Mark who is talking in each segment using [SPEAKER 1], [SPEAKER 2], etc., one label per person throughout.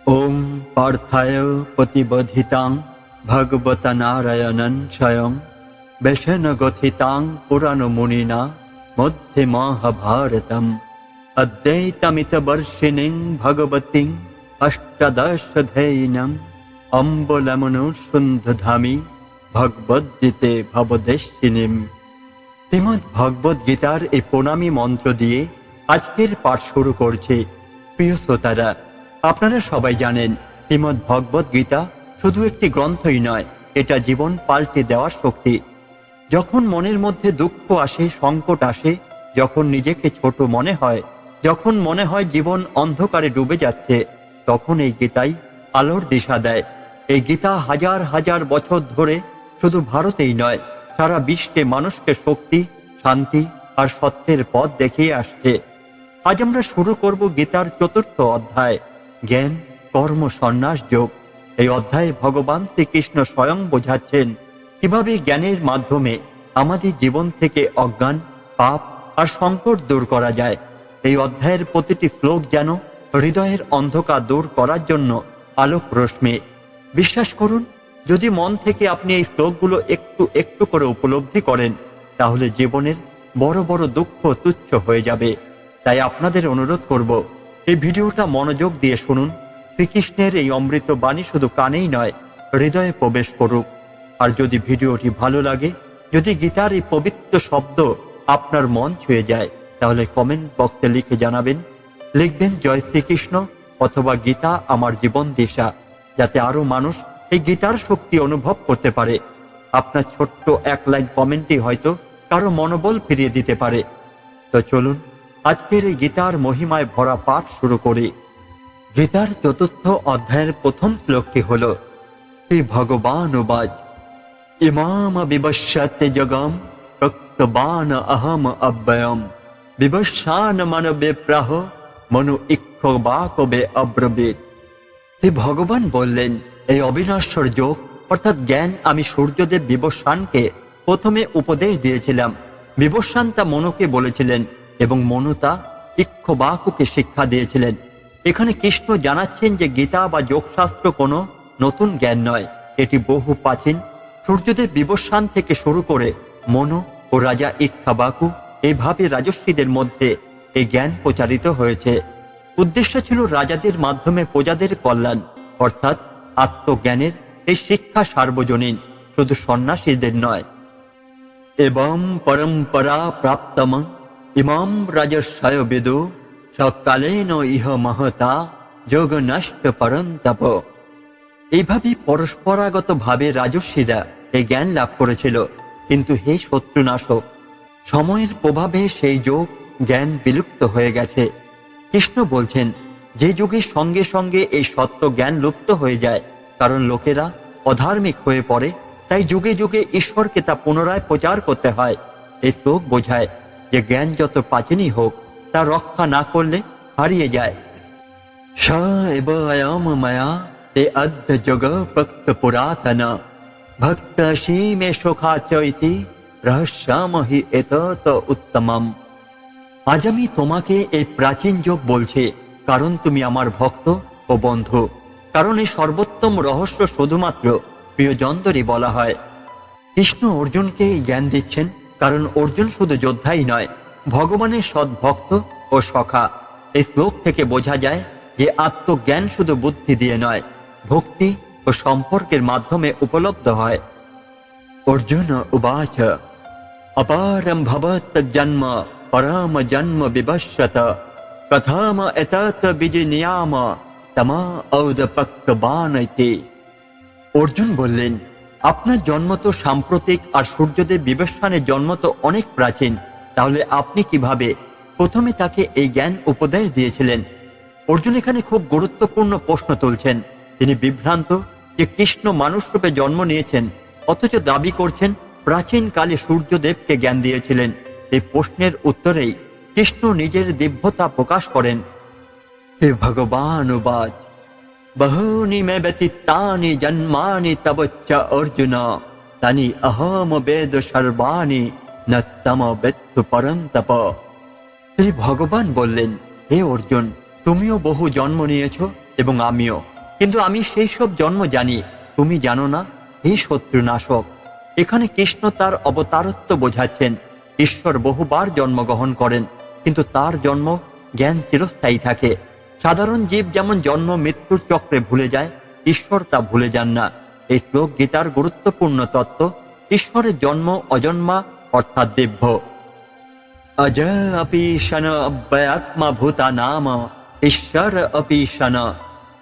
[SPEAKER 1] ওম পার্থায় প্রতিবোধিতাং ভগবতা নারায়ণন স্বয়ং বেশেন গথিতাং পুরাণ মুনিনা মধ্যে মহাভারতম অদ্বৈতমিত বর্ষিণীং ভগবতীং অষ্টাদশধৈনম অম্বলমনু সুন্ধধামি ভগবদ্গীতে ভবদেশিনীম। শ্রীমদ্ ভগবদ গীতার এই প্রণামী মন্ত্র দিয়ে আজকের পাঠ শুরু করছে। প্রিয় শ্রোতারা, আপনারা সবাই জানেন শ্রীমদ্ ভগবদ গীতা শুধু একটি গ্রন্থই নয়, এটা জীবন পাল্টে দেওয়ার শক্তি। যখন মনের মধ্যে দুঃখ আসে, সংকট আসে, যখন নিজেকে ছোট মনে হয়, যখন মনে হয় জীবন অন্ধকারে ডুবে যাচ্ছে, তখন এই গীতাই আলোর দিশা দেয়। এই গীতা হাজার হাজার বছর ধরে শুধু ভারতেই নয়, সারা বিশ্বে মানুষকে শক্তি, শান্তি আর সত্যের পথ দেখিয়ে আসছে। আজ আমরা শুরু করব গীতার ৪র্থ অধ্যায়, জ্ঞান কর্ম সন্ন্যাস যোগ। এই অধ্যায়ে ভগবান শ্রীকৃষ্ণ স্বয়ং বোঝাচ্ছেন কিভাবে জ্ঞানের মাধ্যমে আমাদের জীবন থেকে অজ্ঞান, পাপ আর সংকট দূর করা যায়। এই অধ্যায়ের প্রতিটি শ্লোক যেন হৃদয়ের অন্ধকার দূর করার জন্য আলোক রশ্মি। বিশ্বাস করুন, যদি মন থেকে আপনি এই শ্লোকগুলো একটু একটু করে উপলব্ধি করেন, তাহলে জীবনের বড় বড় দুঃখ তুচ্ছ হয়ে যাবে। তাই আপনাদের অনুরোধ করব, এই ভিডিওটা মনোযোগ দিয়ে শুনুন। শ্রীকৃষ্ণের এই অমৃত বাণী শুধু কানেই নয়, হৃদয়ে প্রবেশ করুক। আর যদি ভিডিওটি ভালো লাগে, যদি গীতার এই পবিত্র শব্দ আপনার মন ছুঁয়ে যায়, তাহলে কমেন্ট বক্সে লিখে জানাবেন। লিখবেন জয় শ্রীকৃষ্ণ অথবা গীতা আমার জীবন দিশা, যাতে আরো মানুষ এই গীতার শক্তি অনুভব করতে পারে। আপনার ছোট্ট এক লাইন কমেন্টই হয়তো কারো মনোবল ফিরিয়ে দিতে পারে। তো চলুন আজকের এই গীতার মহিমায় ভরা পাঠ শুরু করি। গীতার ৪র্থ অধ্যায়ের প্রথম শ্লোকটি হল, শ্রী ভগবান উবাচ ইমাম বিবশ্যতে জগম প্রক্তবান অহম অব্যয়ম বিবস্বান মানবে প্রাহ মনু ইক্ষবাকবে অব্রবীত। শ্রী ভগবান বললেন, এই অবিনশ্বর যোগ অর্থাৎ জ্ঞান আমি সূর্যদেব বিবস্বানকে প্রথমে উপদেশ দিয়েছিলাম। বিবস্বান তা মনুকে বলেছিলেন এবং মনু তা ইক্ষবাকুকে শিক্ষা দিয়েছিলেন। এখানে কৃষ্ণ জানাচ্ছেন যে গীতা বা যোগশাস্ত্র কোনো নতুন জ্ঞান নয়, এটি বহু প্রাচীন। সূর্যদেব বিবস্বান থেকে শুরু করে মনু ও রাজা ইক্ষবাকু, এইভাবে রাজস্বীদের মধ্যে এই জ্ঞান প্রচারিত হয়েছে। উদ্দেশ্য ছিল রাজাদের মাধ্যমে প্রজাদের কল্যাণ, অর্থাৎ আত্মজ্ঞানের এই শিক্ষা সার্বজনীন, শুধু সন্ন্যাসীদের নয়। এবং পরম্পরা প্রাপ্তম ইমাম রাজস্বয় বিদু সকালেন ইহ মহতা যোগ নষ্ট পরন্তপ। এইভাবে পরস্পরাগত ভাবে রাজস্বীরা এই জ্ঞান লাভ করেছিল। কিন্তু হে শত্রুনাশক, সময়ের প্রভাবে সেই যোগ জ্ঞান বিলুপ্ত হয়ে গেছে। কৃষ্ণ বলছেন, যে যুগের সঙ্গে সঙ্গে এই সত্য জ্ঞান লুপ্ত হয়ে যায়, কারণ লোকেরা অধার্মিক হয়ে পড়ে, তাই যুগে যুগে ঈশ্বরকে তা পুনরায় প্রচার করতে হয়। এই শ্লোক বোঝায় যে জ্ঞান যত প্রাচীনই হোক, তা রক্ষা না করলে হারিয়ে যায়। স এব অয়ম ময়া তে অদ্য যোগ প্রক্ত পুরাতন ভক্ত সীমে শোখা চৈতি রহস্যমহি এতত উত্তমম। আজ আমি তোমাকে এই প্রাচীন যোগ বলছি, কারণ তুমি আমার ভক্ত ও বন্ধু। কারণ এই সর্বোত্তম রহস্য শুধুমাত্র প্রিয়জনদেরই বলা হয়। কৃষ্ণ অর্জুনকে জ্ঞান দিচ্ছেন, কারণ অর্জুন শুধু যোদ্ধাই নয়, ভগবানের সদ্ভক্ত ও সখা। এই শ্লোক থেকে বোঝা যায় যে আত্মজ্ঞান শুধু বুদ্ধি দিয়ে নয়, ভক্তি ও সম্পর্কের মাধ্যমে উপলব্ধ হয়। অর্জুন উবাচ অপারম ভবত জন্ম পরম জন্ম বিবশ্যত কথাম এতত বিজিনিয়াম তমা ঔদপক্তবানৈতে। অর্জুন বললেন, আপনার জন্ম তো সাম্প্রতিক, আর সূর্যদেব বিবস্বানের জন্ম তো অনেক প্রাচীন। তাহলে আপনি কিভাবে প্রথমে তাকে এই জ্ঞান উপদেশ দিয়েছিলেন? অর্জুন এখানে খুব গুরুত্বপূর্ণ প্রশ্ন তুলছেন। তিনি বিভ্রান্ত যে কৃষ্ণ মানুষ রূপে জন্ম নিয়েছেন, অথচ দাবি করছেন প্রাচীন কালে সূর্যদেবকে জ্ঞান দিয়েছিলেন। এই প্রশ্নের উত্তরেই কৃষ্ণ নিজের দিব্যতা প্রকাশ করেন। হে ভগবান উবাচ বহূনি মে ব্যতীতানি জন্মানি তব চ অর্জুন তানি অহম বেদ সর্বাণি ন তম বেত্তু পরন্তপ। শ্রী ভগবান বললেন, হে অর্জুন, তুমিও বহু জন্ম নিয়েছ এবং আমিও, কিন্তু আমি সেই সব জন্ম জানি, তুমি জানো না, হে শত্রুনাশক। এখানে কৃষ্ণ তার অবতারত্ব বোঝাচ্ছেন। ঈশ্বর বহুবার জন্মগ্রহণ করেন, কিন্তু তার জন্ম জ্ঞান চিরস্থায়ী থাকে। সাধারণ জীব যেমন জন্ম মৃত্যুর চক্রে ভুলে যায়, ঈশ্বর তা ভুলে যান না। এই শ্লোক গীতার গুরুত্বপূর্ণ তত্ত্ব। ঈশ্বরের জন্ম অজন্মা অর্থাৎ দিব্য। अज अपि शन अव्ययात्मा भूता नाम ঈশ্বর अपि शन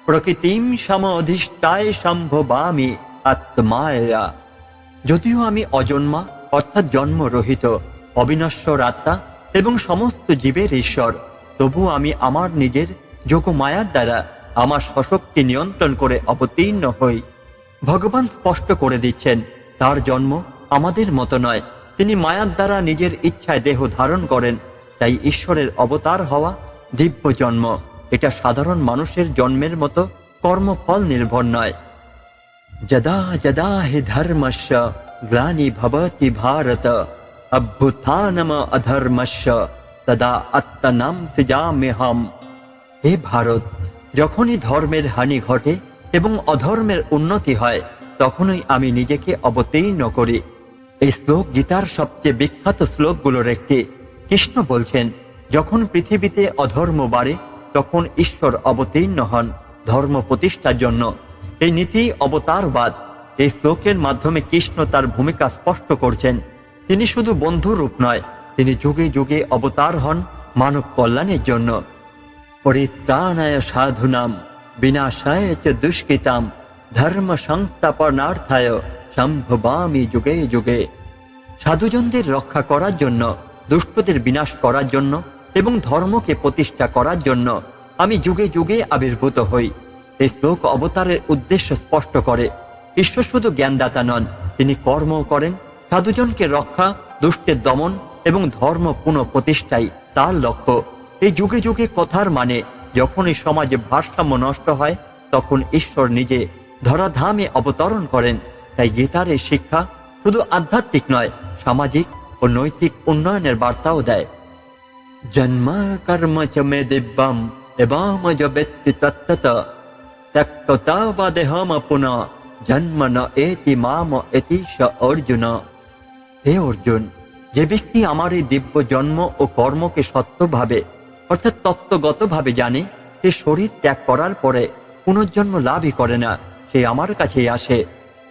[SPEAKER 1] প্রকৃতিম সমধিষ্ঠায় সম্ভবামি আত্মায়া। যদিও আমি অজন্মা অর্থাৎ জন্মরহিত, অবিনশ্বর আত্মা এবং সমস্ত জীবের ঈশ্বর, তবু আমি আমার নিজের যোগ মায়ার দ্বারা আমার স্বশক্তি নিয়ন্ত্রণ করে অবতীর্ণ হই। ভগবান স্পষ্ট করে দিচ্ছেন, তার জন্ম আমাদের মতো নয়। তিনি মায়ার দ্বারা নিজের ইচ্ছায় দেহ ধারণ করেন। তাই ঈশ্বরের অবতার হওয়া দিব্য জন্ম। এটা সাধারণ মানুষের জন্মের মতো কর্মফল নির্ভর নয়। যদা যদা হি ধর্মস্য গ্লানি ভবতি ভারত অভ্যুত্থানম অধর্মস্য তদা আত্মনাম সৃজাম্যহম। হে ভারত, যখনই ধর্মের হানি ঘটে এবং অধর্মের উন্নতি হয়, তখনই আমি নিজেকে অবতীর্ণ করি। এই শ্লোক গীতার সবচেয়ে বিখ্যাত শ্লোকগুলোর একটি। কৃষ্ণ বলছেন, যখন পৃথিবীতে অধর্ম বাড়ে, তখন ঈশ্বর অবতীর্ণ হন ধর্ম প্রতিষ্ঠার জন্য। এই নীতি অবতারবাদ। এই শ্লোকের মাধ্যমে কৃষ্ণ তার ভূমিকা স্পষ্ট করছেন। তিনি শুধু বন্ধুরূপ নয়, তিনি যুগে যুগে অবতার হন মানব কল্যাণের জন্য। পরিত্রাণায় সাধুনাম বিনাশায় চ দুষ্কৃতাম ধর্ম সংস্থাপনার্থায় সম্ভবামি যুগে যুগে। সাধুজনদের রক্ষা করার জন্য, দুষ্টদের বিনাশ করার জন্য এবং ধর্মকে প্রতিষ্ঠা করার জন্য আমি যুগে যুগে আবির্ভূত হই। এই শ্লোক অবতারের উদ্দেশ্য স্পষ্ট করে। ঈশ্বর শুধু জ্ঞানদাতা নন, তিনি কর্মও করেন। সাধুজনকে রক্ষা, দুষ্টের দমন এবং ধর্ম পুনঃপ্রতিষ্ঠাই তার লক্ষ্য। এই যুগে যুগে কথার মানে, যখন এই সমাজে ভারসাম্য নষ্ট হয়, তখন ঈশ্বর নিজে ধরাধামে অবতরণ করেন। তাই গীতার এই শিক্ষা শুধু আধ্যাত্মিক নয়, সামাজিক ও নৈতিক উন্নয়নের বার্তাও দেয়। জন্ম কর্ম চ মে দিব্যম এবং বেত্তি তত্ত্বত ত্যক্ততা দেহম পুনঃ জন্ম ন এতি মাম এতিশ অর্জুন। হে অর্জুন, যে ব্যক্তি আমার এই দিব্য জন্ম ও কর্মকে সত্যভাবে অর্থাৎ তত্ত্বগতভাবে জানে, সে শরীর ত্যাগ করার পরে পুনর্জন্ম লাভই করে না, সে আমার কাছেই আসে।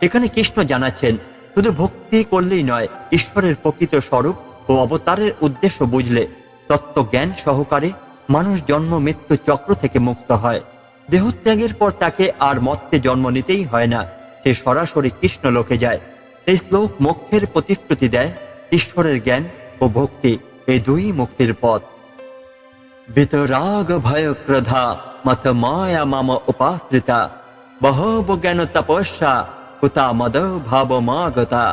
[SPEAKER 1] এখানে কৃষ্ণ জানাচ্ছেন, শুধু ভক্তি করলেই নয়, ঈশ্বরের প্রকৃত স্বরূপ ও অবতারের উদ্দেশ্য বুঝলে তত্ত্বজ্ঞান সহকারে মানুষ জন্ম মৃত্যু চক্র থেকে মুক্ত হয়। দেহত্যাগের পর তাকে আর মর্তে জন্ম নিতেই হয় না, সে সরাসরি কৃষ্ণ লোকে যায়। এই শ্লোক মোক্ষের প্রতিশ্রুতি দেয়। ঈশ্বরের জ্ঞান ও ভক্তি এই দুই মুক্তির পথ। বিতরাগ ভয় ক্রোধা মত মায়া মাম উপাশ্রিতা বহব জ্ঞান তপস্যা কুতা মদ ভাব মাগতা।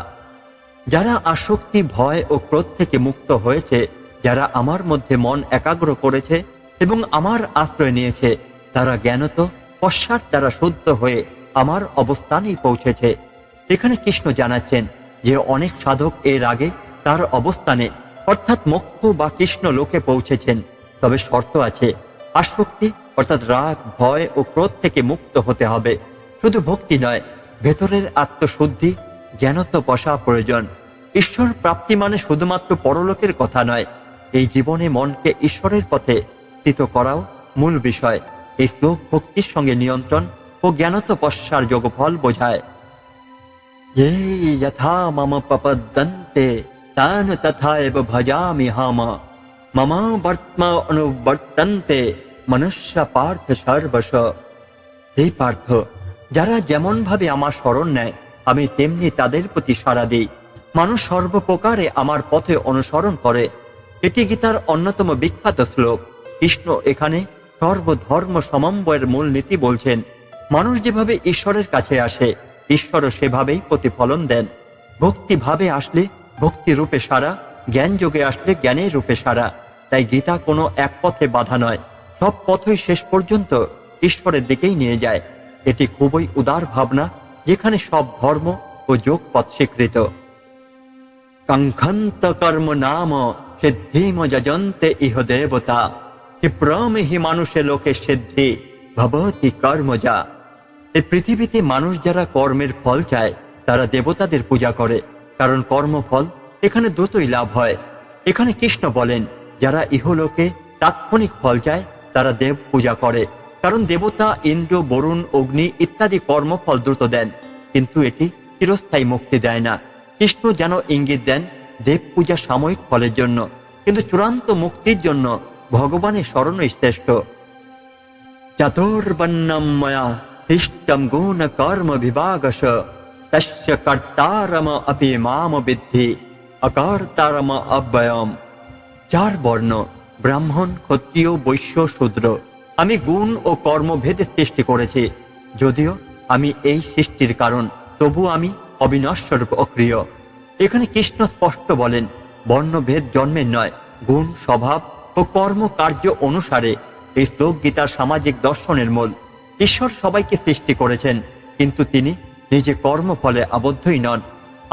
[SPEAKER 1] যারা আসক্তি, ভয় ও ক্রোধ থেকে মুক্ত হয়েছে, যারা আমার মধ্যে মন একাগ্র করেছে এবং আমার আশ্রয় নিয়েছে, তারা জ্ঞানত পশ্চাৎ দ্বারা শুদ্ধ হয়ে আমার অবস্থানেই পৌঁছেছে। এখানে কৃষ্ণ জানাচ্ছেন যে অনেক সাধক এর আগে তার অবস্থানে অর্থাৎ মোক্ষ বা কৃষ্ণ লোকে পৌঁছেছেন। তবে শর্ত আছে, আসক্তি অর্থাৎ রাগ, ভয় ও ক্রোধ থেকে মুক্ত হতে হবে। শুধু ভক্তি নয়, ভেতরের আত্মশুদ্ধি, জ্ঞানতপস্যা প্রয়োজন। ঈশ্বর প্রাপ্তি মানে শুধুমাত্র পরলোকের কথা নয়, এই জীবনে মনকে ঈশ্বরের পথে স্থিত করাও মূল বিষয়। এই শ্লোক ভক্তির সঙ্গে নিয়ন্ত্রণ ও জ্ঞানতপস্যার যোগফল বোঝায়। ये यथा मम प्रपद्यन्ते तान् तथा एव भजामि हम मम वर्त्म अनुवर्तन्ते মনুষ্য পার্থ সর্বশ। হে পার্থ, যারা যেমন ভাবে আমার শরণ নেয়, আমি তেমনি তাদের প্রতি সাড়া দিই। মানুষ সর্বপ্রকারে আমার পথে অনুসরণ করে। এটি গীতার অন্যতম বিখ্যাত শ্লোক। কৃষ্ণ এখানে সর্বধর্ম সমন্বয়ের মূল নীতি বলছেন। মানুষ যেভাবে ঈশ্বরের কাছে আসে, ঈশ্বরও সেভাবেই প্রতিফলন দেন। ভক্তি ভাবে আসলে ভক্তি রূপে সারা, জ্ঞান যোগে আসলে জ্ঞানের রূপে সারা। তাই গীতা কোনো এক পথে বাধা নয়, সব পথই শেষ পর্যন্ত ঈশ্বরের দিকেই নিয়ে যায়। এটি খুবই উদার ভাবনা, যেখানে সব ধর্ম ও যোগ পথ স্বীকৃত। কাঙ্ক্ষন্ত কর্ম নাম সিদ্ধিম যজন্তে ইহ দেবতা ক্ষিপ্রম হি মানুষে লোকে সিদ্ধি ভবতি কর্মজা। এই পৃথিবীতে মানুষ যারা কর্মের ফল চায় তারা দেবতাদের পূজা করে, কারণ কর্মফল এখানে দ্রুতই লাভ হয়। এখানে কৃষ্ণ বলেন, যারা ইহলোকে তাৎক্ষণিক ফল চায় তারা দেব পূজা করে, কারণ দেবতা ইন্দ্র, বরুণ, অগ্নি ইত্যাদি কর্মফল দ্রুত দেন, কিন্তু এটি চিরস্থায়ী মুক্তি দেয় না। কৃষ্ণ যেন ইঙ্গিত দেন দেব পূজা সাময়িক ফলের জন্য, কিন্তু চূড়ান্ত মুক্তির জন্য ভগবানের শরণই শ্রেষ্ঠ। চাতুর্বর্ণম ময়া সৃষ্টম গুণ কর্ম বিভাগশ তস্য কর্তারম অপি মাম বিদ্ধি অকর্তারম অব্যয়ম। চার বর্ণ ব্রাহ্মণ, ক্ষত্রিয়, বৈশ্য, শূদ্র আমি গুণ ও কর্মভেদে সৃষ্টি করেছি। যদিও আমি এই সৃষ্টির কারণ, তবু আমি অবিনশ্বর অক্রিয়। এখানে কৃষ্ণ স্পষ্ট বলেন, বর্ণভেদ জন্মের নয়, গুণ, স্বভাব ও কর্ম কার্য অনুসারে। এই শ্লোক গীতার সামাজিক দর্শনের মূল। ঈশ্বর সবাইকে সৃষ্টি করেছেন, কিন্তু তিনি নিজে কর্মফলে আবদ্ধই নন।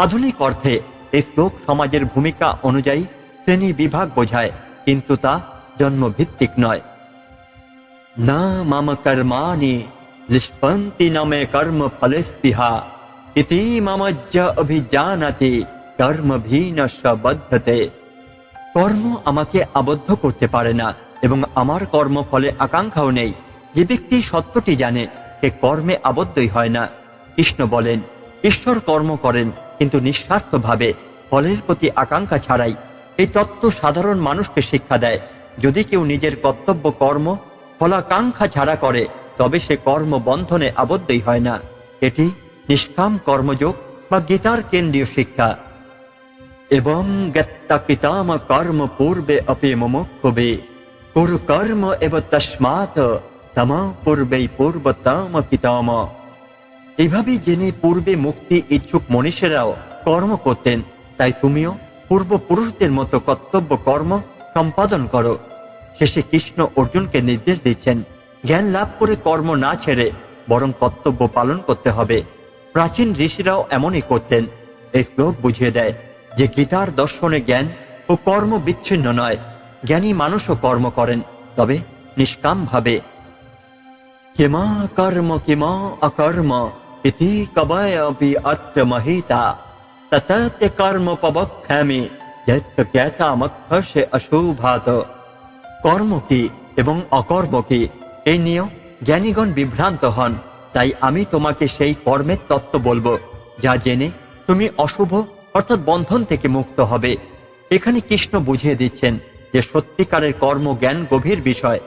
[SPEAKER 1] আধুনিক অর্থে এই শ্লোক সমাজের ভূমিকা অনুযায়ী শ্রেণী বিভাগ বোঝায়, কিন্তু তা জন্মভিত্তিক নয়। না মম কর্মাণি লিষ্পন্তি ন মে কর্ম ফলস্পৃহা ইতি মমজ্জ অভিজানাতি কর্মভীনস্য বদ্ধতে। কর্ম আমাকে আবদ্ধ করতে পারে না এবং আমার কর্মফলে আকাঙ্ক্ষাও নেই। যে ব্যক্তি সত্যটি জানে সে কর্মে আবদ্ধই হয় না। কৃষ্ণ বলেন, ঈশ্বর কর্ম করেন কিন্তু নিঃস্বার্থভাবে, ফলের প্রতি আকাঙ্ক্ষা ছাড়াই। এই তত্ত্ব সাধারণ মানুষকে শিক্ষা দেয়। যদি কেউ নিজের কর্তব্য কর্ম ফলাকাঙ্ক্ষা ছাড়া করে তবে সে কর্ম বন্ধনে আবদ্ধই হয় না। এটি নিষ্কাম কর্মযোগ বা গীতার কেন্দ্রীয় শিক্ষা। এবং জ্ঞাত্তা কৃতাম কর্ম পূর্বে অপি মুমুক্ষুবে কুরু কর্ম এব তস্মাৎ তম পূর্বেই পূর্বতম কৃতাম। এইভাবেই জেনে পূর্বে মুক্তি ইচ্ছুক মনীষীরাও কর্ম করতেন, তাই তুমিও পূর্বপুরুষদের মতো কর্তব্য কর্ম সম্পাদন করো। শেষে কৃষ্ণ অর্জুনকে নির্দেশ দিচ্ছেন, জ্ঞান লাভ করে কর্ম না ছেড়ে বরং কর্তব্য পালন করতে হবে। প্রাচীন ঋষিরাও এমনই করতেন। এই শ্লোক বুঝিয়ে দেয় যে গীতার দর্শনে জ্ঞান ও কর্ম বিচ্ছিন্ন নয়। জ্ঞানী মানুষও কর্ম করেন, তবে নিষ্কাম ভাবে। কিমা কর্ম কিমা অকর্ম ইতি কবয়পি অত্র মহিতা তততে কর্ম পবক্ষামি যত জ্ঞাতামক্ষসে অশুভাত। কর্ম কি এবং অকর্ম কি এই নিয়েও জ্ঞানীগণ বিভ্রান্ত হন। তাই আমি তোমাকে সেই কর্মের তত্ত্ব বলবো যা জেনে তুমি অশুভ অর্থাৎ বন্ধন থেকে মুক্ত হবে। এখানে কৃষ্ণ বুঝিয়ে দিচ্ছেন যে সত্যিকারের কর্ম জ্ঞান গভীর বিষয়।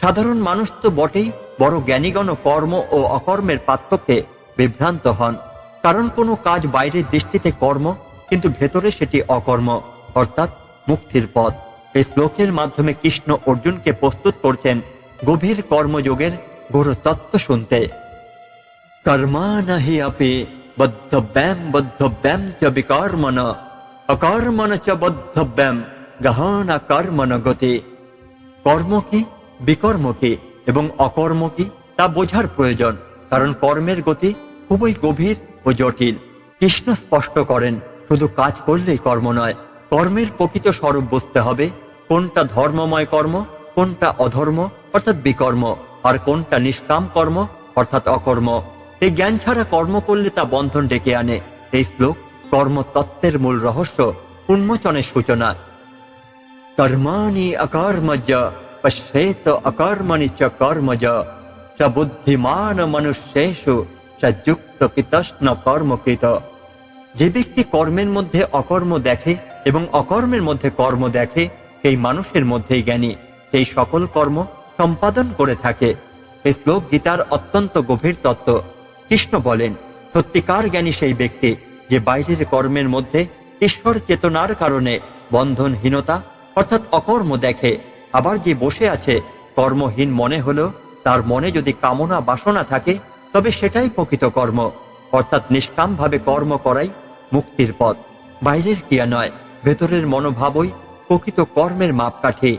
[SPEAKER 1] সাধারণ মানুষ তো বটেই, বড় জ্ঞানীগণ কর্ম ও অকর্মের পার্থক্যে বিভ্রান্ত হন। কারণ কোনো কাজ বাইরের দৃষ্টিতে কর্ম, কিন্তু ভেতরে সেটি অকর্ম, অর্থাৎ মুক্তির পথ। এই শ্লোকের মাধ্যমে কৃষ্ণ অর্জুনকে প্রস্তুত করছেন গভীর কর্মযোগের গূঢ় তত্ত্ব শুনতে। কর্মাণি হি আপি বদ্ধব্যাম চ বিকর্মণ অকর্মণ চ বদ্ধব্যাম গহনা কর্মণ গতি। কর্ম কি, বিকর্ম কি এবং অকর্ম কি তা বোঝার প্রয়োজন, কারণ কর্মের গতি খুবই গভীর ও জটিল। কৃষ্ণ স্পষ্ট করেন, শুধু কাজ করলেই কর্ম নয়, কর্মের প্রকৃত স্বরূপ বুঝতে হবে। কোনটা ধর্মময় কর্ম, কোনটা অধর্ম অর্থাৎ বিকর্ম, আর কোনটা নিষ্কাম কর্ম অর্থাৎ অকর্ম। এই জ্ঞান ছাড়া কর্ম করলে তা বন্ধন ডেকে আনে। এই শ্লোক কর্মতত্ত্বের মূল রহস্য উন্মোচনের সূচনা। কর্মাণি অকর্মজ পশ্যেত অকর্মণি চ কর্মজ স বুদ্ধিমান মনুষ্যেষু স যুক্ত কৃতস্ন কর্মকৃত। যে ব্যক্তি কর্মের মধ্যে অকর্ম দেখে এবং অকর্মের মধ্যে কর্ম দেখে, সেই মানুষের মধ্যেই জ্ঞানী, সেই সকল কর্ম সম্পাদন করে থাকে। এই শ্লোক গীতার অত্যন্ত গভীর তত্ত্ব। কৃষ্ণ বলেন, সত্যিকার জ্ঞানী সেই ব্যক্তি যে বাইরের কর্মের মধ্যে ঈশ্বর চেতনার কারণে বন্ধনহীনতা অর্থাৎ অকর্ম দেখে। আবার যে বসে আছে কর্মহীন মনে হলো, তার মনে যদি কামনা বাসনা থাকে তবে সেটাই প্রকৃত কর্ম, অর্থাৎ নিষ্কামভাবে কর্ম করাই মুক্তির পথ। বাইরের ক্রিয়া নয়, ভেতরের মনোভাবই প্রকৃত কর্মের মাপকাঠি।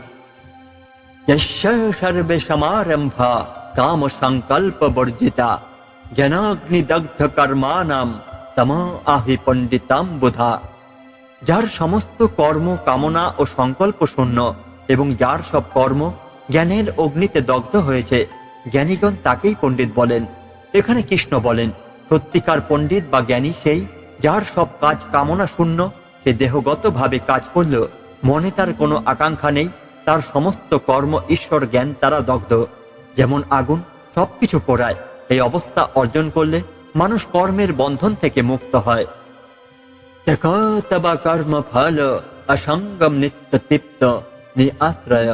[SPEAKER 1] যস্য সর্বে সমারম্ভা কাম সংকল্প বর্জিতা জ্ঞানাগ্নিদগ্ধ কর্মাণাম তম আহি পণ্ডিতাম বুধা। যার সমস্ত কর্ম কামনা ও সংকল্প শূন্য এবং যার সব কর্ম জ্ঞানের অগ্নিতে দগ্ধ হয়েছে, জ্ঞানীগণ তাকেই পণ্ডিত বলেন। এখানে কৃষ্ণ বলেন, সত্যিকার পণ্ডিত বা জ্ঞানী সেই যার সব কাজ কামনা শূন্য। সে দেহগতভাবে কাজ করলেও মনে তার কোনো আকাঙ্ক্ষা নেই। তার সমস্ত কর্ম ঈশ্বর জ্ঞান দ্বারা দগ্ধ। যেমন আগুন সবকিছু পোড়ায়, এই অবস্থা অর্জন করলে মানুষ কর্মের বন্ধন থেকে মুক্ত হয়। তবা কর্ম ফল অসঙ্গম নিত্য তৃপ্ত নিআশ্রয়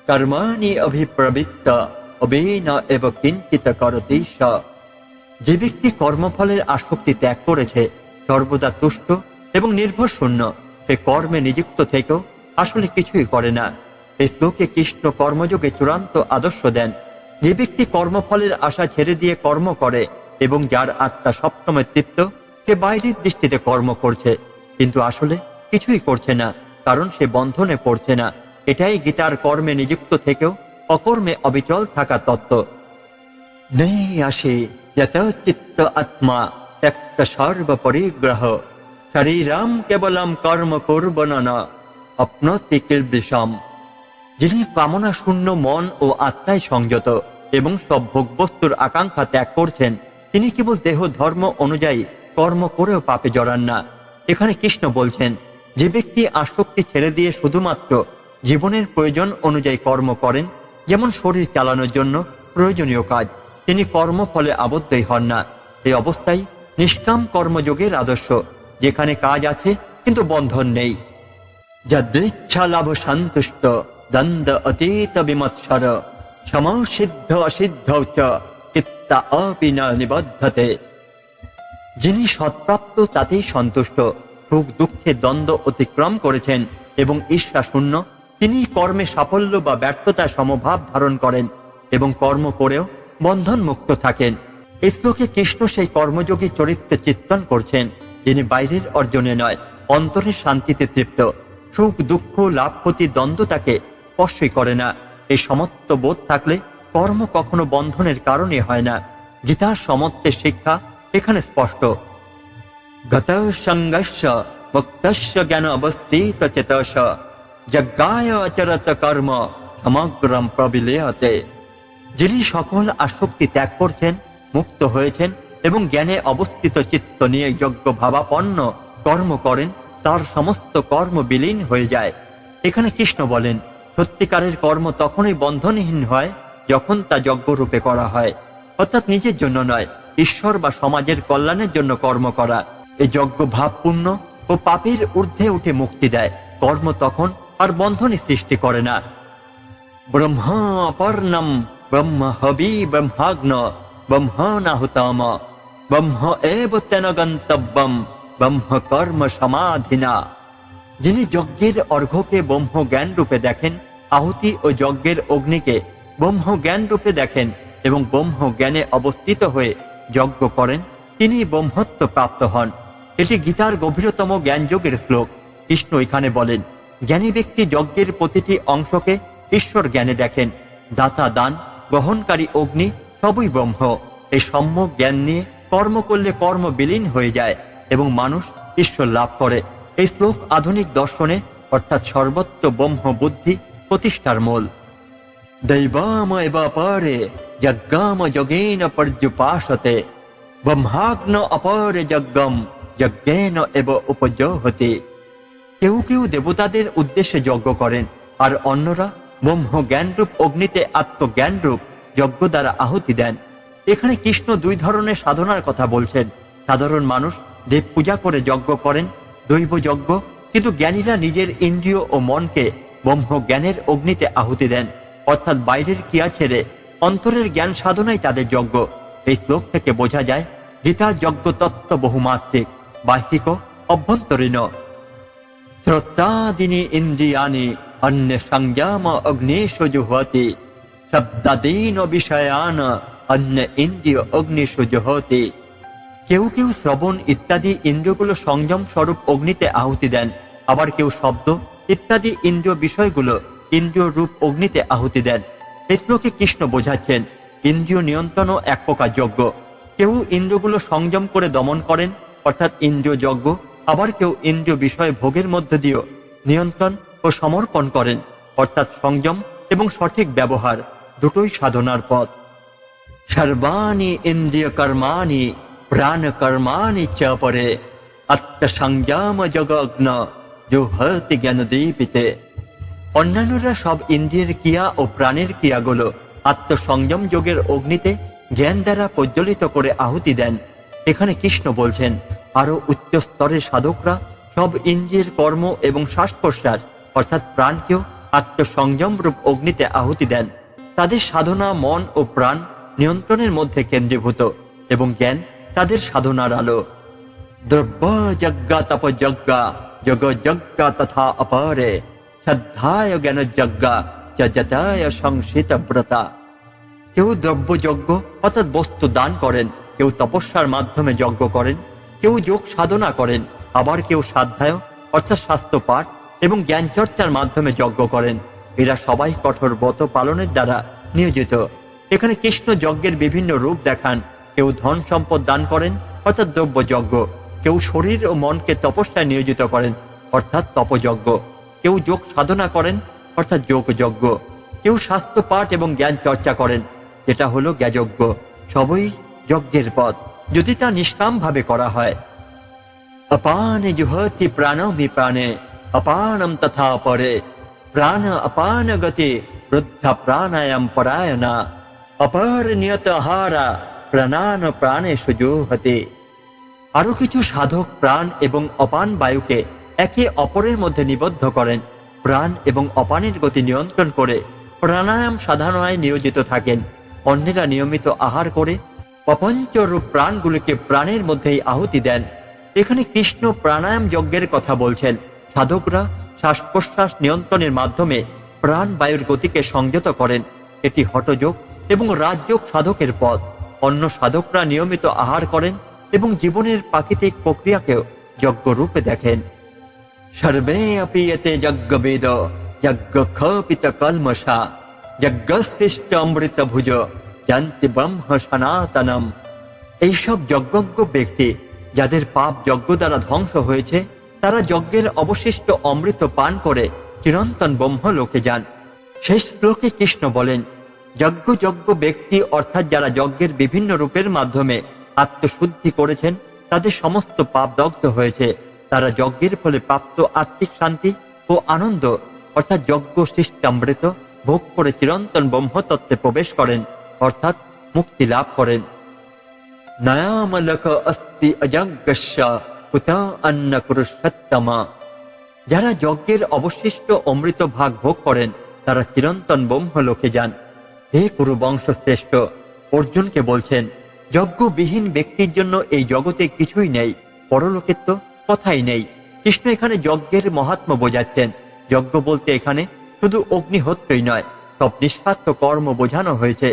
[SPEAKER 1] কর্মাণি অভিপ্রবৃত্ত অবেন এব কিঞ্চিত করতি স। যে ব্যক্তি কর্মফলের আসক্তি ত্যাগ করেছে, সর্বদা তুষ্ট এবং নির্ভর শূন্য, সে কর্মে নিযুক্ত থেকেও আসলে কিছুই করে না। এই শ্লোকে কৃষ্ণ কর্মযোগে চূড়ান্ত আদর্শ দেন। যে ব্যক্তি কর্মফলের আশা ছেড়ে দিয়ে কর্ম করে এবং যার আত্মা সবসময় তৃপ্ত, সে বাইরের দৃষ্টিতে কর্ম করছে কিন্তু আসলে কিছুই করছে না, কারণ সে বন্ধনে পড়ছে না। এটাই গীতার কর্মে নিযুক্ত থেকেও অকর্মে অবিচল থাকা তত্ত্ব। নেই আসে যত চিত্ত আত্মা ত্যক্ত সর্ব পরিগ্রহ শরীরম কেবলম কর্ম করবন না অপ্নতি কিলবিষম। যিনি কামনা শূন্য মন ও আত্মায় সংযত এবং সব ভোগবস্তুর আকাঙ্ক্ষা ত্যাগ করছেন, তিনি কেবল দেহ ধর্ম অনুযায়ী কর্ম করেও পাপে জড়ান না। এখানে কৃষ্ণ বলছেন, যে ব্যক্তি আসক্তি ছেড়ে দিয়ে শুধুমাত্র জীবনের প্রয়োজন অনুযায়ী কর্ম করেন, যেমন শরীর চালানোর জন্য প্রয়োজনীয় কাজ, তিনি কর্মফলে আবদ্ধই হন না। এই অবস্থায় নিষ্কাম কর্মযোগের আদর্শ, যেখানে কাজ আছে কিন্তু বন্ধন নেই। যদৃচ্ছা লাভ সন্তুষ্ট দ্বন্দ্ব অতীত বিমৎসর সমসিদ্ধ অসিদ্ধ চ চিত্তা অপি ন নিবদ্ধতে। যিনি সৎপ্রাপ্ত তাতেই সন্তুষ্ট, সুখ দুঃখে দ্বন্দ্ব অতিক্রম করেছেন এবং ঈর্ষা শূন্য, তিনি কর্মে সাফল্য বা ব্যর্থতা সমভাব ধারণ করেন এবং কর্ম করেও বন্ধন মুক্ত থাকেন। এই শ্লোকে কৃষ্ণ সেই কর্মযোগী চরিত্রে চিত্রণ করছেন, যিনি বাইরের অর্জনে নয়, অন্তরের শান্তিতে তৃপ্ত। সুখ দুঃখ লাভ ক্ষতি দ্বন্দ্ব তাকে স্পর্শই করে না। এই সমত্ব বোধ থাকলে কর্ম কখনো বন্ধনের কারণে হয় না। গীতার সমত্বের শিক্ষা এখানে স্পষ্ট। গত সঙ্গস্য মুক্তস্য জ্ঞান অবস্থিত চেতস যজ্ঞায় আচরত কর্ম সমগ্রম প্রবিলেয়তে। যিনি সকল আসক্তি ত্যাগ করছেন, মুক্ত হয়েছেন এবং জ্ঞানে অবস্থিত চিত্ত নিয়ে যজ্ঞ ভাবাপন্ন কর্ম করেন, তার সমস্ত কর্ম বিলীন হয়ে যায়। এখানে কৃষ্ণ বলেন, সত্যিকারের কর্ম তখনই বন্ধনহীন হয় যখন তা যজ্ঞরূপে করা হয়, অর্থাৎ নিজের জন্য নয়, ঈশ্বর বা সমাজের কল্যাণের জন্য কর্ম করা। এই যজ্ঞ ভাবপূর্ণ ও পাপের ঊর্ধ্বে উঠে মুক্তি দেয়। কর্ম তখন আর বন্ধনই সৃষ্টি করে না। ব্রহ্মা অপর্ণম ব্রহ্ম হবি ব্রহ্মাগ্ন ব্রহ্মণাহুতম ব্রহ্ম এব তেন গন্তব্যম ব্রহ্ম কর্ম সমাধিনা। যিনি যজ্ঞের অর্ঘ্যকে ব্রহ্ম জ্ঞান রূপে দেখেন, আহুতি ও যজ্ঞের অগ্নিকে ব্রহ্ম জ্ঞান রূপে দেখেন এবং ব্রহ্ম জ্ঞানে অবস্থিত হয়ে যজ্ঞ করেন, তিনি ব্রহ্মত্ব প্রাপ্ত হন। এটি গীতার গভীরতম জ্ঞানযোগের শ্লোক। কৃষ্ণ এখানে বলেন, জ্ঞানী ব্যক্তি যজ্ঞের প্রতিটি অংশকে ঈশ্বর জ্ঞানে দেখেন। দাতা দান, গ্রহণকারী অগ্নি সবই ব্রহ্ম। এই সম্যক জ্ঞান নিয়ে কর্ম করলে কর্ম বিলীন হয়ে যায় এবং মানুষ ঈশ্বর লাভ করে। এই শ্লোক আধুনিক দর্শনে অর্থাৎ সর্বত্র ব্রহ্ম বুদ্ধি প্রতিষ্ঠার মূল। দৈবাম এব পরে যজ্ঞাম যোগেন পর্যুপাসতে ব্রহ্মাগ্ন অপরে যজ্ঞম যজ্ঞেন এব উপযোহতে। কেউ কেউ দেবতাদের উদ্দেশ্যে যজ্ঞ করেন, আর অন্যরা ব্রহ্ম জ্ঞানরূপ অগ্নিতে আত্মজ্ঞানরূপ যজ্ঞ দ্বারা আহুতি দেন। এখানে কৃষ্ণ দুই ধরনের সাধনার কথা বলছেন। সাধারণ মানুষ দেব পূজা করে যজ্ঞ করেন, দৈব যজ্ঞ, কিন্তু জ্ঞানীরা নিজের ইন্দ্রিয় ও মনকে ব্রহ্ম জ্ঞানের অগ্নিতে আহুতি দেন, অর্থাৎ বাইরের ক্রিয়া ছেড়ে অন্তরের জ্ঞান সাধনাই তাদের যজ্ঞ। এই শ্লোক থেকে বোঝা যায় গীতার যজ্ঞ তত্ত্ব বহুমাত্রিক, বাহ্যিক, অভ্যন্তরীণ। শ্রোত্রাদিনী ইন্দ্রিয়ানি অন্য সংযম অগ্নিষু জুহতি শব্দাদীন বিষয়ান অন্য ইন্দ্রিয় অগ্নিষু জুহতি। কেউ কেউ শ্রবণ ইত্যাদি ইন্দ্রিয়গুলো সংযম স্বরূপ অগ্নিতে আহুতি দেন, আবার কেউ শব্দ ইত্যাদি ইন্দ্রিয় বিষয়গুলো ইন্দ্রিয় রূপ অগ্নিতে আহুতি দেন। এই শ্লোকে কৃষ্ণ বোঝাচ্ছেন, ইন্দ্রিয় নিয়ন্ত্রণও এক প্রকার যজ্ঞ। কেউ ইন্দ্রিয়গুলো সংযম করে দমন করেন, অর্থাৎ ইন্দ্রিয় যজ্ঞ, আবার কেউ ইন্দ্রিয় বিষয় ভোগের মধ্য দিয়েও নিয়ন্ত্রণ ও সমর্পণ করেন, অর্থাৎ সংযম এবং সঠিক ব্যবহার দুটোই সাধনার পথ। সর্বাণি ইন্দ্রিয় কর্মাণি প্রাণ কর্মাণি চ পরে আত্মসংযম যোগগ্ন জুহতি জ্ঞানদীপিতে। অন্যান্যরা সব ইন্দ্রিয়ের ক্রিয়া ও প্রাণের ক্রিয়াগুলো আত্মসংযম যোগের অগ্নিতে জ্ঞান দ্বারা প্রজ্বলিত করে আহুতি দেন। এখানে কৃষ্ণ বলছেন আরো উচ্চ স্তরের সাধকরা সব ইন্দ্রিয়ের কর্ম এবং শ্বাস প্রশ্বাস অর্থাৎ প্রাণকেও আত্মসংযম রূপ অগ্নিতে আহুতি দেন। তাদের সাধনা মন ও প্রাণ নিয়ন্ত্রণের মধ্যে কেন্দ্রীভূত এবং জ্ঞান তাদের সাধনার আলো। দ্রব্য যজ্ঞা তপযজ্ঞা যোগ যজ্ঞা তথা অপরে শ্রদ্ধায় জ্ঞান যজ্ঞা যজায় সংসিত ব্রতা। কেউ দ্রব্যযজ্ঞ অর্থাৎ বস্তু দান করেন, কেউ তপস্যার মাধ্যমে যজ্ঞ করেন, কেউ যোগ সাধনা করেন, আবার কেউ সাধ্যায় অর্থাৎ শাস্ত্র পাঠ এবং জ্ঞান চর্চার মাধ্যমে যজ্ঞ করেন। এরা সবাই কঠোর ব্রত পালনের দ্বারা নিয়োজিত। এখানে কৃষ্ণ যজ্ঞের বিভিন্ন রূপ দেখান। কেউ ধন সম্পদ দান করেন অর্থাৎ দ্রব্যযজ্ঞ, কেউ শরীর ও মনকে তপস্যায় নিয়োজিত করেন অর্থাৎ তপযজ্ঞ, কেউ যোগ সাধনা করেন অর্থাৎ যোগযজ্ঞ, কেউ শাস্ত্র পাঠ এবং জ্ঞান চর্চা করেন, যেটা হলো জ্ঞাযজ্ঞ। সবই যজ্ঞের পথ যদি তা নিষ্কাম ভাবে করা হয়। अपाने जुहति प्राणो विप्राणे अपानम तथा परे प्राण अपान गति वृद्ध प्राणायाम परायणा अपर नियत आहारा प्राणान प्राणे सुजुहते। আরো কিছু সাধক প্রাণ এবং অপান বায়ুকে একে অপরের মধ্যে নিবদ্ধ করেন। প্রাণ এবং অপানের গতি নিয়ন্ত্রণ করে প্রাণায়াম সাধনায় নিয়োজিত থাকেন। অন্যেরা নিয়মিত আহার করে অপঞ্চরূপ প্রাণগুলিকে প্রাণের মধ্যেই আহুতি দেন। এখানে কৃষ্ণ প্রাণায়াম যজ্ঞের কথা বলছেন। সাধকরা শ্বাস প্রশ্বাস নিয়ন্ত্রণের মাধ্যমে প্রাণ বায়ুর গতিকে সংযত করেন। এটি হঠযোগ এবং রাজযোগ সাধকের পথ। অন্য সাধকরা নিয়মিত আহার করেন এবং জীবনের প্রাকৃতিক প্রক্রিয়াকেও যজ্ঞ রূপে দেখেন। সর্বে অপি এতে যজ্ঞবেদ যজ্ঞ খপিত কলমষা যজ্ঞস্থিষ্ট অমৃত ভুজ জানতি ব্রহ্ম সনাতনম। এইসব যজ্ঞজ্ঞ ব্যক্তি যাদের পাপ যজ্ঞ দ্বারা ধ্বংস হয়েছে, তারা যজ্ঞের অবশিষ্ট অমৃত পান করে চিরন্তন ব্রহ্ম লোকে যান। শেষ শ্লোকে কৃষ্ণ বলেন, যজ্ঞ ব্যক্তি অর্থাৎ যারা যজ্ঞের বিভিন্ন রূপের মাধ্যমে আত্মশুদ্ধি করেছেন, তাদের সমস্ত পাপ দগ্ধ হয়েছে। তারা যজ্ঞের ফলে প্রাপ্ত আত্মিক শান্তি ও আনন্দ অর্থাৎ যজ্ঞ সৃষ্টামৃত ভোগ করে চিরন্তন ব্রহ্মতত্ত্বে প্রবেশ করেন অর্থাৎ মুক্তি লাভ করেন। নয়ামলক অস্তি অযজ্ঞস্য কুত অন্ন পুরুষোত্তমা। যারা যজ্ঞের অবশিষ্ট অমৃত ভাগ ভোগ করেন, তারা চিরন্তন ব্রহ্মলোকে যান। হে কুরু বংশ শ্রেষ্ঠ, অর্জুনকে বলছেন, যজ্ঞবিহীন ব্যক্তির জন্য এই জগতে কিছুই নেই, পরলোকের তো কথাই নেই। কৃষ্ণ এখানে যজ্ঞের মাহাত্ম্য বোঝাচ্ছেন। যজ্ঞ বলতে এখানে শুধু অগ্নিহোত্রই নয়, সব নিঃস্বার্থ কর্ম বোঝানো হয়েছে।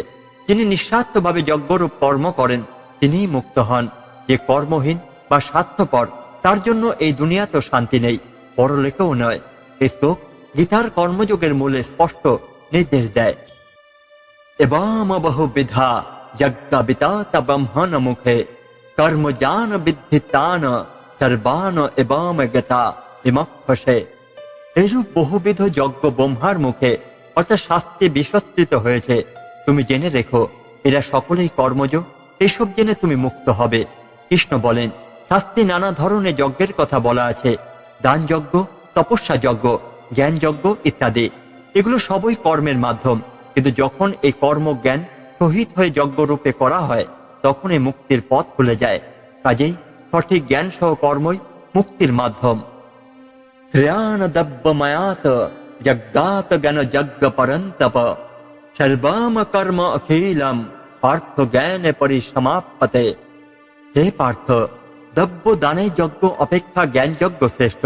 [SPEAKER 1] যিনি নিঃস্বার্থভাবে যজ্ঞরূপ কর্ম করেন, তিনিই মুক্ত হন। যে কর্মহীন বা স্বার্থপর, তার জন্য এই দুনিয়া তো শান্তি নেই, পরলোকেও নয়। এই শ্লোক গীতার কর্মযোগের মূলে স্পষ্ট নির্দেশ দেয়। এবাম বহুবিধা যজ্ঞ বিতাতা ব্রহ্মণ মুখে কর্ম জান বিদ্ধিতান সর্বান এবাম গতা বিমক্ষসে। এইরূপ বহুবিধ যজ্ঞ ব্রহ্মার মুখে অর্থাৎ শাস্ত্রে বিসর্জিত হয়েছে। তুমি জেনে রেখো, এরা সকলেই কর্মজ, এসব জেনে তুমি মুক্ত হবে। কৃষ্ণ বলেন, শাস্ত্রে নানা ধরনের যজ্ঞের কথা বলা আছে, দান যজ্ঞ, তপস্যা যজ্ঞ, জ্ঞান যজ্ঞ ইত্যাদি। এগুলো সবই কর্মের মাধ্যম, কিন্তু যখন এই কর্ম জ্ঞান শহীদ হয়ে যজ্ঞ রূপে করা হয়, তখন এই মুক্তির পথ খুলে যায়। কাজেই সঠিক জ্ঞান সহ কর্মই মুক্তির মাধ্যম। শ্রেয়ান দব্যময়াত যজ্ঞাত জ্ঞান যজ্ঞ পরন্তপ সর্বম কর্ম অখিলম পার্থ জ্ঞানে পরিসমাপ্যতে। হে পার্থ, দ্রব্য দানে যজ্ঞ অপেক্ষা জ্ঞান যজ্ঞ শ্রেষ্ঠ,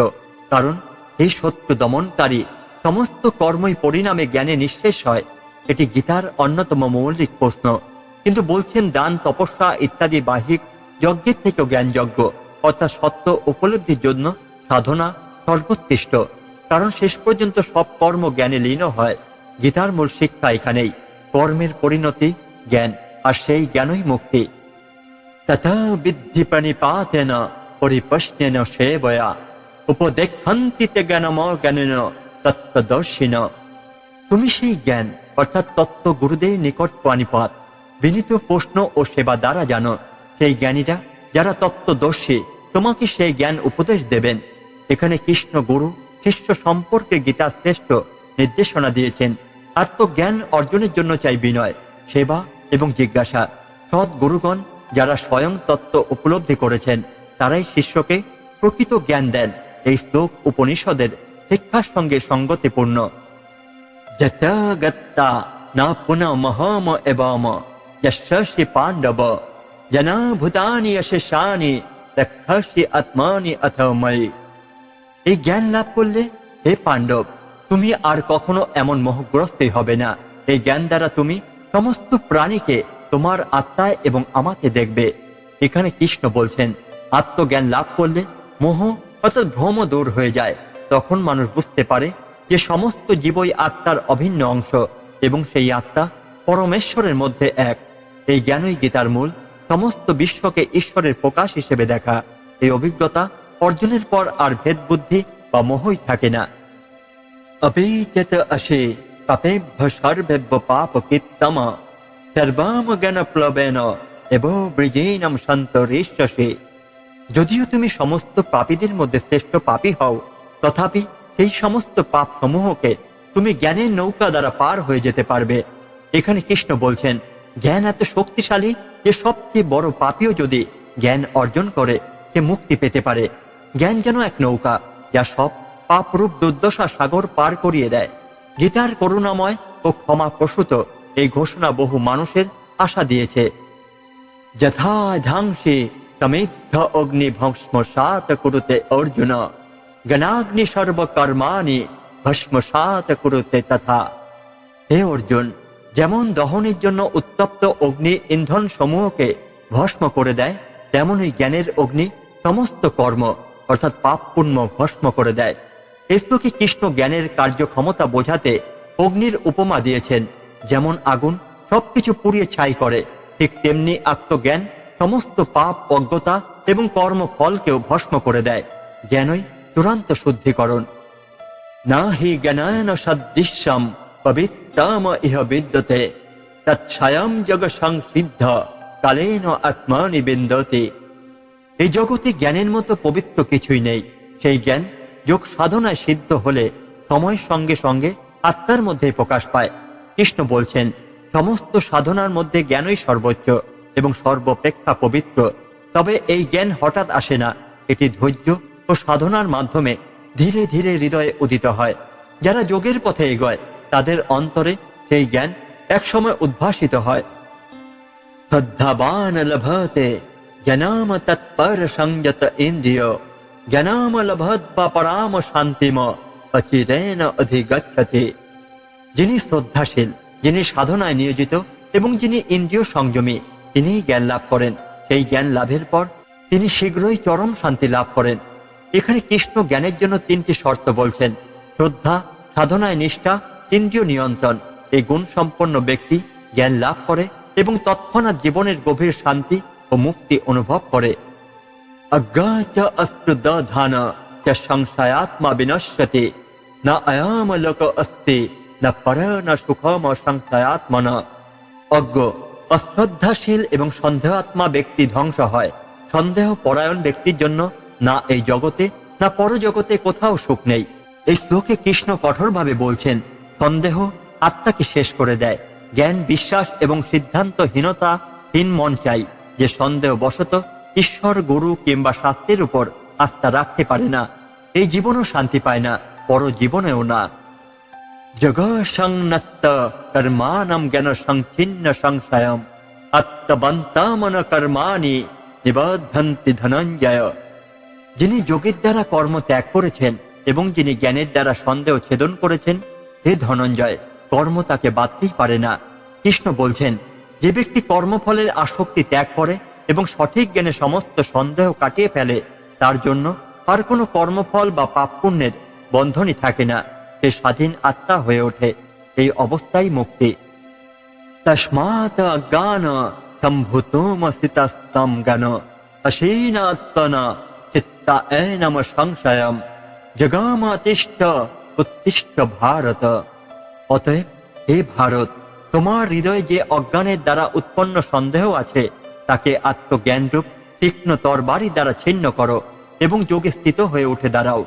[SPEAKER 1] কারণ এই শত্রু দমনকারী সমস্ত কর্মই পরিণামে জ্ঞানে নিঃশেষ হয়। এটি গীতার অন্যতম মৌলিক প্রশ্ন। কিন্তু বলছেন, দান তপস্যা ইত্যাদি বাহিক যজ্ঞের থেকেও জ্ঞান যজ্ঞ অর্থাৎ সত্য উপলব্ধির জন্য সাধনা সর্বোৎকৃষ্ট, কারণ শেষ পর্যন্ত সব কর্ম জ্ঞানে লীন হয়। গীতার মূল শিক্ষা এখানেই, কর্মের পরিণতি জ্ঞান, আর সেই জ্ঞানই মুক্তি। তথা বিদ্ধি প্রণিপাতেন পরিপ্রশ্নেন সেবয়া উপদেক্ষন্তি তে জ্ঞানম জ্ঞানেন তত্ত্বদর্শিন। তুমি সেই জ্ঞান অর্থাৎ তত্ত্ব গুরুদের নিকট প্রণিপাত বিনীত প্রশ্ন ও সেবা দ্বারা জানো। সেই জ্ঞানীরা যারা তত্ত্বদর্শী তোমাকে সেই জ্ঞান উপদেশ দেবেন। এখানে কৃষ্ণ গুরু শিষ্য সম্পর্কে গীতার শ্রেষ্ঠ নির্দেশনা দিয়েছেন। আত্মজ্ঞান অর্জনের জন্য চাই বিনয়, সেবা এবং জিজ্ঞাসা। সৎ গুরুগণ যারা স্বয়ং তত্ত্ব উপলব্ধি করেছেন তারাই শিষ্যকে প্রকৃত জ্ঞান দেন। এই শ্লোক উপনিষদের শিক্ষার সঙ্গে সঙ্গতিপূর্ণ। যথা গত্তা না পুনঃ মহম এবম যশি পাণ্ডব জনা ভূতানি অশেষানি তক্ষসি আত্মানি অথময়ী। এই জ্ঞান লাভ করলে হে পাণ্ডব, তুমি আর কখনো এমন মোহগ্রস্তই হবে না। এই জ্ঞান দ্বারা তুমি সমস্ত প্রাণীকে তোমার আত্মায় এবং আমাকে দেখবে। এখানে কৃষ্ণ বলছেন, আত্মজ্ঞান লাভ করলে মোহ অর্থাৎ ভ্রম দূর হয়ে যায়। তখন মানুষ বুঝতে পারে যে সমস্ত জীবই আত্মার অভিন্ন অংশ এবং সেই আত্মা পরমেশ্বরের মধ্যে এক। এই জ্ঞানই গীতার মূল। সমস্ত বিশ্বকে ঈশ্বরের প্রকাশ হিসেবে দেখা। এই অভিজ্ঞতা অর্জনের পর আর ভেদ বুদ্ধি বা মোহই থাকে না। অপিচেত আসে পাপেভ্য সর্বেভ্য পাপ কীর্তম সর্বাম জ্ঞান প্লবেন এব ব্রিজেনম সন্তরিষ্যসে। যদিও তুমি সমস্ত পাপীদের মধ্যে শ্রেষ্ঠ পাপী হও, তথাপি সেই সমস্ত পাপ সমূহকে তুমি জ্ঞানের নৌকা দ্বারা পার হয়ে যেতে পারবে। এখানে কৃষ্ণ বলছেন, জ্ঞান এত শক্তিশালী যে সবচেয়ে বড় পাপীও যদি জ্ঞান অর্জন করে সে মুক্তি পেতে পারে। জ্ঞান যেন এক নৌকা যা সব পাপরূপ দুর্দশা সাগর পার করিয়ে দেয়। গীতার করুণাময় ও ক্ষমা প্রসূত এই ঘোষণা বহু মানুষের আশা দিয়েছে। যথা ধ্যাংসে সমিদ্ধ অগ্নি ভস্মসাৎ কুরুতে অর্জুন জ্ঞানাগ্নি সর্বকর্মাণি ভস্মসাৎ কুরুতে তথা। হে অর্জুন, যেমন দহনের জন্য উত্তপ্ত অগ্নি ইন্ধন সমূহকে ভস্ম করে দেয়, তেমনই জ্ঞানের অগ্নি সমস্ত কর্ম অর্থাৎ পাপ পুণ্য ভস্ম করে দেয়। এই শ্লোকে কৃষ্ণ জ্ঞানের কার্যক্ষমতা বোঝাতে অগ্নির উপমা দিয়েছেন। যেমন আগুন সবকিছু পুড়িয়ে ছাই করে, ঠিক তেমনি আত্মজ্ঞান সমস্ত পাপ অজ্ঞতা এবং কর্মফলকেও ভস্ম করে দেয়। জ্ঞানই চূড়ান্ত শুদ্ধিকরণ। না হি জ্ঞানায়ন সদৃশ্যম পবিত্রম ইহ বিদ্যতে তৎস্বয়ং জগ সংসিদ্ধ কালেন আত্মানি বিন্দতে। এই জগতে জ্ঞানের মতো পবিত্র কিছুই নেই। সেই জ্ঞান যোগ সাধনায় সিদ্ধ হলে সময়ের সঙ্গে সঙ্গে আত্মার মধ্যে প্রকাশ পায়। কৃষ্ণ বলছেন, সমস্ত সাধনার মধ্যে জ্ঞানই সর্বোচ্চ এবং সর্বপেক্ষা পবিত্র। তবে এই জ্ঞান হঠাৎ আসে না, এটি ধৈর্য ও সাধনার মাধ্যমে ধীরে ধীরে হৃদয়ে উদিত হয়। যারা যোগের পথে এগোয় তাদের অন্তরে সেই জ্ঞান একসময় উদ্ভাসিত হয়। শ্রদ্ধাবান লভতে জ্ঞানাম তৎপর সংযত ইন্দ্রিয় জ্ঞানাম লভৎবা পরাম শান্তিম অচিরেণ অধিগচ্ছতে। যিনি শ্রদ্ধাশীল, যিনি সাধনায় নিয়োজিত এবং যিনি ইন্দ্রিয় সংযমী, তিনি জ্ঞান লাভ করেন। সেই জ্ঞান লাভের পর তিনি শীঘ্রই চরম শান্তি লাভ করেন। এখানে কৃষ্ণ জ্ঞানের জন্য তিনটি শর্ত বলছেন: শ্রদ্ধা, সাধনায় নিষ্ঠা, ইন্দ্রিয় নিয়ন্ত্রণ। এই গুণ সম্পন্ন ব্যক্তি জ্ঞান লাভ করে এবং তৎক্ষণাৎ জীবনের গভীর শান্তি ও মুক্তি অনুভব করে। অজ্ঞাত অস্ত্রদান চ সংশয়াত্মা বিনশ্যতে না অয়াম লোক অস্তি না পর না সুখম সংশয়াত্মনা। অজ্ঞ, অশ্রদ্ধাশীল এবং সন্দেহাত্মা ব্যক্তি ধ্বংস হয়। সন্দেহ পরায়ণ ব্যক্তির জন্য না এই জগতে না পরজগতে কোথাও সুখ নেই। এই শ্লোকে কৃষ্ণ কঠোরভাবে বলছেন, সন্দেহ আত্মাকে শেষ করে দেয়। জ্ঞান, বিশ্বাস এবং সিদ্ধান্তহীনতাহীন মন চাই, যে সন্দেহ বশত ঈশ্বর, গুরু কিংবা শাস্ত্রের উপর আস্থা রাখতে পারে না। এই জীবনও শান্তি পায় না, পরজীবনেও না। জগ সংনত কর্মাণম জ্ঞান সংচ্ছিন্ন সংশয়ম আত্মবন্তামন কর্মাণি নিবদ্ধন্তি ধনঞ্জয়। যিনি যোগের দ্বারা কর্ম ত্যাগ করেছেন এবং যিনি জ্ঞানের দ্বারা সন্দেহ ছেদন করেছেন, হে ধনঞ্জয়, কর্ম তাকে বাঁধতেই পারে না। কৃষ্ণ বলছেন, যে ব্যক্তি কর্মফলের আসক্তি ত্যাগ করে এবং সঠিক জ্ঞানে সমস্ত সন্দেহ কাটিয়ে ফেলে, তার জন্য আর কোনো কর্মফল বা পাপ পুণ্যের বন্ধনই থাকে না। সে স্বাধীন আত্মা হয়ে ওঠে। এই অবস্থাই মুক্তি। তস্মাৎ অজ্ঞান সম্ভূতমসিতস্তম জ্ঞান অসীনাত্মনা চিত্তা এনম সংশয়ম জগামাতিষ্ঠ উত্তিষ্ঠ ভারত। অতএব হে ভারত, তোমার হৃদয়ে যে অজ্ঞানের দ্বারা উৎপন্ন সন্দেহ আছে তাকে আত্মজ্ঞানরূপ তীক্ষ্ণ তরবারি দ্বারা ছিন্ন করো এবং যোগে স্থিত হয়ে উঠে দাঁড়াও।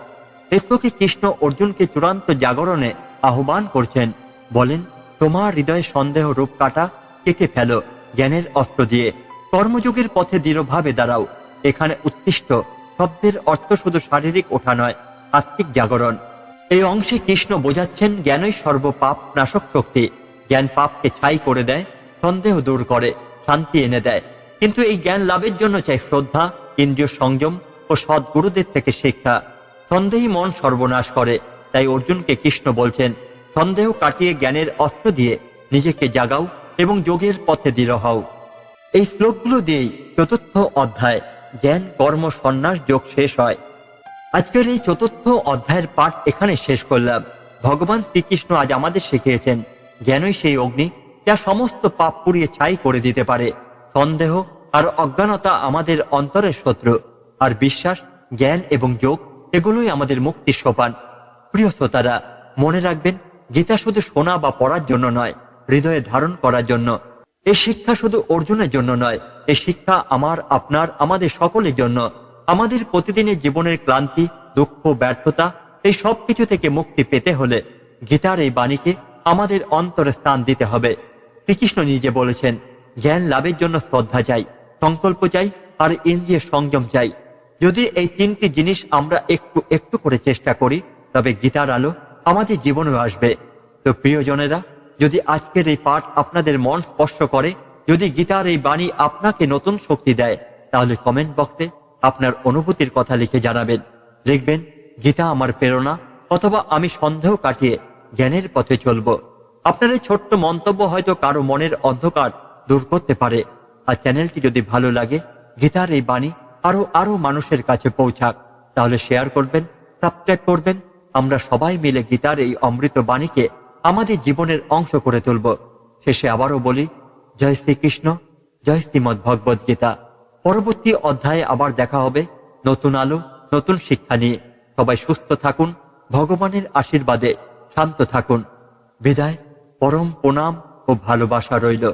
[SPEAKER 1] এই শ্লোকে কৃষ্ণ অর্জুনকে চূড়ান্ত জাগরণে আহ্বান করছেন। বলেন, তোমার হৃদয়ে সন্দেহ রূপ কাটা কেটে ফেলো জ্ঞানের অস্ত্র দিয়ে। কর্মযোগের পথে দৃঢ়ভাবে দাঁড়াও। এখানে উত্তিষ্ঠ শব্দের অর্থ শুধু শারীরিক ওঠা নয়, আত্মিক জাগরণ। এই অংশে কৃষ্ণ বোঝাচ্ছেন জ্ঞানই সর্বপাপ নাশক শক্তি। জ্ঞান পাপকে ছাই করে দেয়, সন্দেহ দূর করে, শান্তি এনে দেয়। কিন্তু এই জ্ঞান লাভের জন্য চাই শ্রদ্ধা, ইন্দ্রিয় সংযম ও সদ্গুরুদের থেকে শিক্ষা। সন্দেহী মন সর্বনাশ করে। তাই অর্জুনকে কৃষ্ণ বলছেন, সন্দেহ কাটিয়ে জ্ঞানের অস্ত্র দিয়ে নিজেকে জাগাও এবং যোগের পথে দৃঢ় হও। এই শ্লোকগুলো দিয়েই চতুর্থ অধ্যায় জ্ঞান কর্ম সন্ন্যাস যোগ শেষ হয়। আজকের এই চতুর্থ অধ্যায়ের পাঠ এখানে শেষ করলাম। ভগবান শ্রীকৃষ্ণ আজ আমাদের শিখিয়েছেন জ্ঞানই সেই অগ্নি যা সমস্ত পাপ পুড়িয়ে ছাই করে দিতে পারে। সন্দেহ আর অজ্ঞানতা আমাদের অন্তরের শত্রু, আর বিশ্বাস, জ্ঞান এবং যোগ এগুলোই আমাদের মুক্তির সোপান। প্রিয় শ্রোতারা, মনে রাখবেন, গীতা শুধু শোনা বা পড়ার জন্য নয়, হৃদয়ে ধারণ করার জন্য। এই শিক্ষা শুধু অর্জুনের জন্য নয়, এই শিক্ষা আমার, আপনার, আমাদের সকলের জন্য। আমাদের প্রতিদিনের জীবনের ক্লান্তি, দুঃখ, ব্যর্থতা এই সব কিছু থেকে মুক্তি পেতে হলে গীতার এই বাণীকে আমাদের অন্তরে স্থান দিতে হবে। শ্রীকৃষ্ণ নিজে বলেছেন, জ্ঞান লাভের জন্য শ্রদ্ধা চাই, সংকল্প চাই আর ইন্দ্রিয় সংযম চাই। যদি এই তিনটি জিনিস আমরা একটু একটু করে চেষ্টা করি, তবে গীতার আলো আমাদের জীবনেও আসবে। তো প্রিয়জনেরা, যদি আজকের এই পাঠ আপনাদের মন স্পর্শ করে, যদি গীতার এই বাণী আপনাকে নতুন শক্তি দেয়, তাহলে কমেন্ট বক্সে আপনার অনুভূতির কথা লিখে জানাবেন। লিখবেন, গীতা আমার প্রেরণা, অথবা আমি সন্দেহ কাটিয়ে জ্ঞানের পথে চলব। আপনার এই ছোট্ট মন্তব্য হয়তো কারো মনের অন্ধকার দূর করতে পারে। আর চ্যানেলটি যদি ভালো লাগে, গীতার এই বাণী আরো মানুষের কাছে পৌঁছাক, তাহলে শেয়ার করবেন, সাবস্ক্রাইব করবেন। আমরা সবাই মিলে গীতার এই অমৃত বাণীকে আমাদের জীবনের অংশ করে তুলব। শেষে আবারও বলি, জয় শ্রীকৃষ্ণ, জয় শ্রীমদ্ ভগবদ গীতা। পরবর্তী অধ্যায়ে আবার দেখা হবে নতুন আলো, নতুন শিক্ষা নিয়ে। সবাই সুস্থ থাকুন, ভগবানের আশীর্বাদে শান্ত থাকুন। বিদায়, পরম প্রণাম ও ভালোবাসা রইল।